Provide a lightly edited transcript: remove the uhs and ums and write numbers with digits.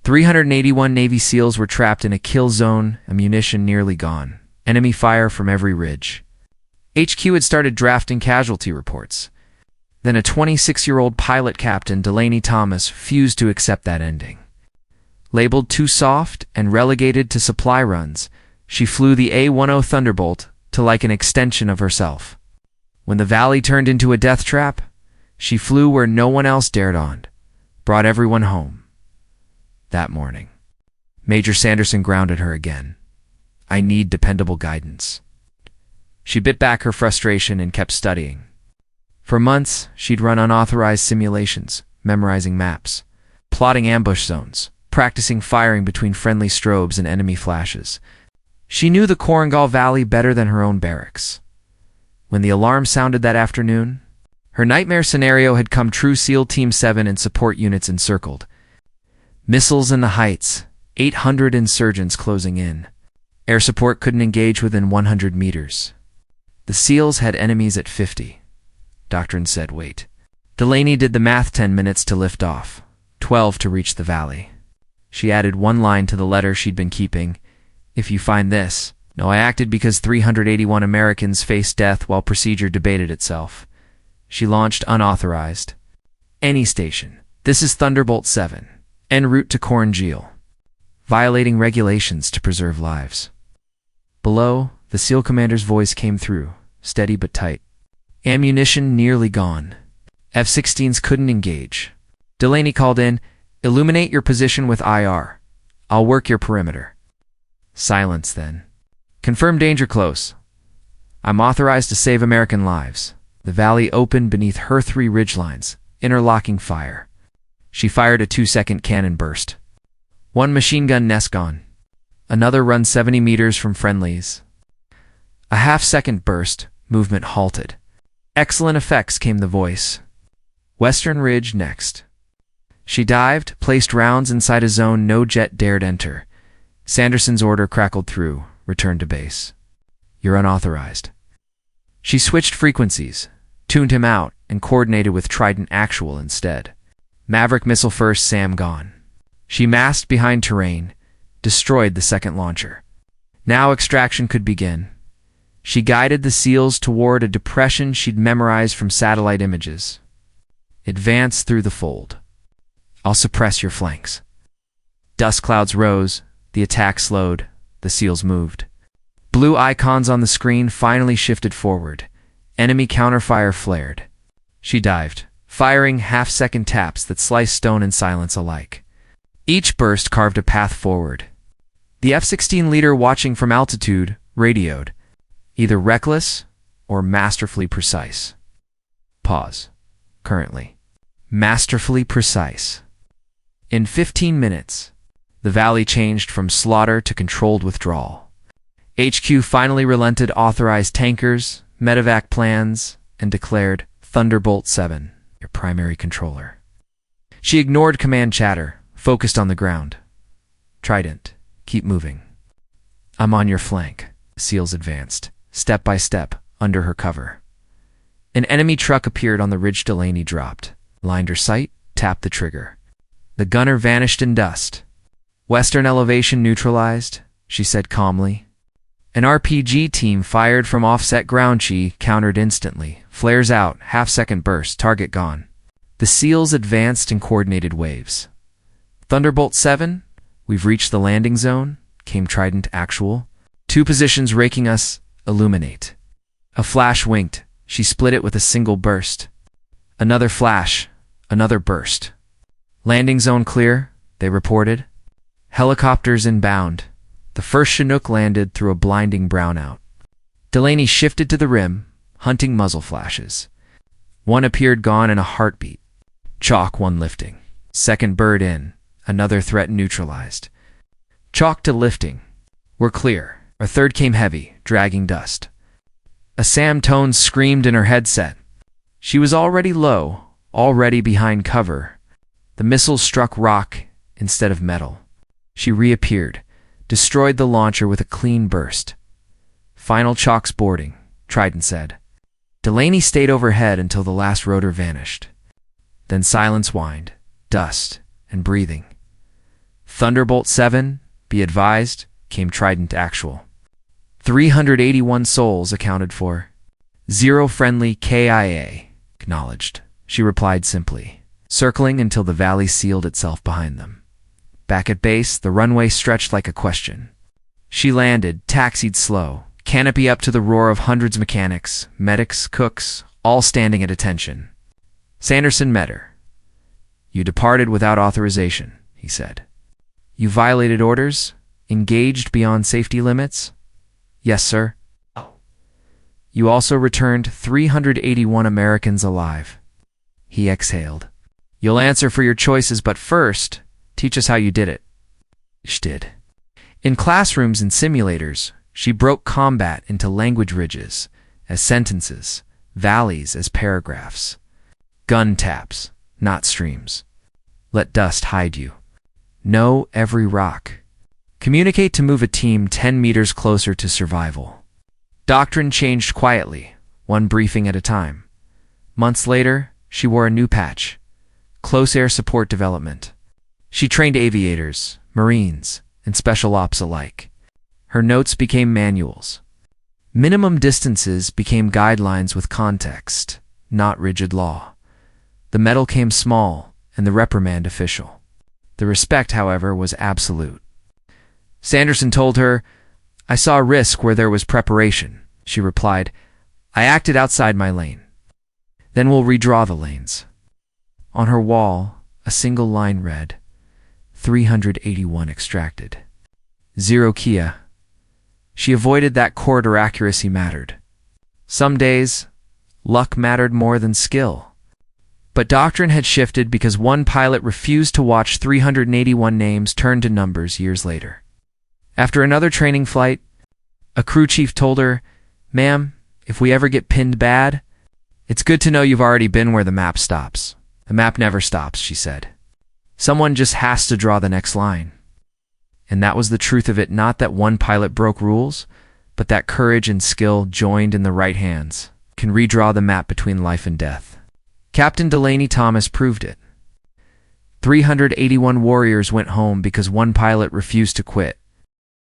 381 Navy SEALs were trapped in a kill zone, ammunition nearly gone. Enemy fire from every ridge. HQ had started drafting casualty reports. Then a 26-year-old pilot captain, Delaney Thomas, refused to accept that ending. Labeled too soft and relegated to supply runs, she flew the A-10 Thunderbolt to like an extension of herself. When the valley turned into a death trap, she flew where no one else dared on, brought everyone home. That morning, Major Sanderson grounded her again. I need dependable guidance. She bit back her frustration and kept studying. For months, she'd run unauthorized simulations, memorizing maps, plotting ambush zones, practicing firing between friendly strobes and enemy flashes. She knew the Korengal Valley better than her own barracks. When the alarm sounded that afternoon, her nightmare scenario had come true. SEAL Team 7 and support units encircled. Missiles in the heights, 800 insurgents closing in. Air support couldn't engage within 100 meters. The SEALs had enemies at 50. Doctrine said wait. Delaney did the math. 10 minutes to lift off, 12 to reach the valley. She added one line to the letter she'd been keeping. If you find this. No, I acted because 381 Americans faced death while procedure debated itself. She launched unauthorized. Any station. This is Thunderbolt 7. En route to Korengal. Violating regulations to preserve lives. Below, the SEAL commander's voice came through, steady but tight. Ammunition nearly gone. F-16s couldn't engage. Delaney called in, illuminate your position with IR. I'll work your perimeter. Silence then. Confirm danger close. I'm authorized to save American lives. The valley opened beneath her 3 ridgelines, interlocking fire. She fired a 2-second cannon burst. One machine gun nest gone. Another run 70 meters from friendlies. A half-second burst, movement halted. Excellent effects, came the voice. Western Ridge next. She dived, placed rounds inside a zone no jet dared enter. Sanderson's order crackled through, return to base. You're unauthorized. She switched frequencies, tuned him out, and coordinated with Trident Actual instead. Maverick missile first, SAM gone. She masked behind terrain, destroyed the second launcher. Now extraction could begin. She guided the SEALs toward a depression she'd memorized from satellite images. Advance through the fold. I'll suppress your flanks. Dust clouds rose, the attack slowed, the SEALs moved. Blue icons on the screen finally shifted forward. Enemy counterfire flared. She dived, firing half-second taps that sliced stone and silence alike. Each burst carved a path forward. The F-16 leader, watching from altitude, radioed, either reckless or masterfully precise. Pause. Currently. Masterfully precise. In 15 minutes, the valley changed from slaughter to controlled withdrawal. HQ finally relented, authorized tankers, medevac plans, and declared Thunderbolt 7, your primary controller. She ignored command chatter, focused on the ground. Trident, keep moving. I'm on your flank. SEALs advanced, step by step, under her cover. An enemy truck appeared on the ridge. Delaney dropped, lined her sight, tapped the trigger. The gunner vanished in dust. Western elevation neutralized, she said calmly. An RPG team fired from offset ground. She countered instantly. Flares out, half-second burst, target gone. The SEALs advanced in coordinated waves. Thunderbolt 7, we've reached the landing zone, came Trident Actual. 2 positions raking us, illuminate. A flash winked. She split it with a single burst. Another flash, another burst. Landing zone clear, they reported. Helicopters inbound. The first Chinook landed through a blinding brownout. Delaney shifted to the rim, hunting muzzle flashes. One appeared gone in a heartbeat. Chalk, one lifting. Second bird in, another threat neutralized. Chalk to lifting. We're clear. A third came heavy, dragging dust. A SAM tone screamed in her headset. She was already low, already behind cover. The missiles struck rock instead of metal. She reappeared, destroyed the launcher with a clean burst. Final Chalk's boarding, Trident said. Delaney stayed overhead until the last rotor vanished. Then silence whined, dust, and breathing. Thunderbolt 7, be advised, came Trident Actual. 381 souls accounted for. 0 friendly KIA, acknowledged. She replied simply, circling until the valley sealed itself behind them. Back at base, the runway stretched like a question. She landed, taxied slow, canopy up to the roar of hundreds of mechanics, medics, cooks, all standing at attention. Sanderson met her. You departed without authorization, he said. You violated orders? Engaged beyond safety limits? Yes, sir. You also returned 381 Americans alive. He exhaled. You'll answer for your choices, but first, teach us how you did it. She did. In classrooms and simulators, she broke combat into language ridges, as sentences, valleys as paragraphs. Gun taps, not streams. Let dust hide you. Know every rock. Communicate to move a team 10 meters closer to survival. Doctrine changed quietly, one briefing at a time. Months later, she wore a new patch. Close air support development. She trained aviators, Marines, and special ops alike. Her notes became manuals. Minimum distances became guidelines with context, not rigid law. The medal came small, and the reprimand official. The respect, however, was absolute. Sanderson told her, I saw a risk where there was preparation. She replied, I acted outside my lane. Then we'll redraw the lanes. On her wall, a single line read, 381 extracted. 0 Kia. She avoided that corridor accuracy mattered. Some days, luck mattered more than skill. But doctrine had shifted because one pilot refused to watch 381 names turn to numbers years later. After another training flight, a crew chief told her, Ma'am, if we ever get pinned bad, it's good to know you've already been where the map stops. The map never stops, she said. Someone just has to draw the next line. And that was the truth of it, not that one pilot broke rules, but that courage and skill joined in the right hands can redraw the map between life and death. Captain Delaney Thomas proved it. 381 warriors went home because one pilot refused to quit.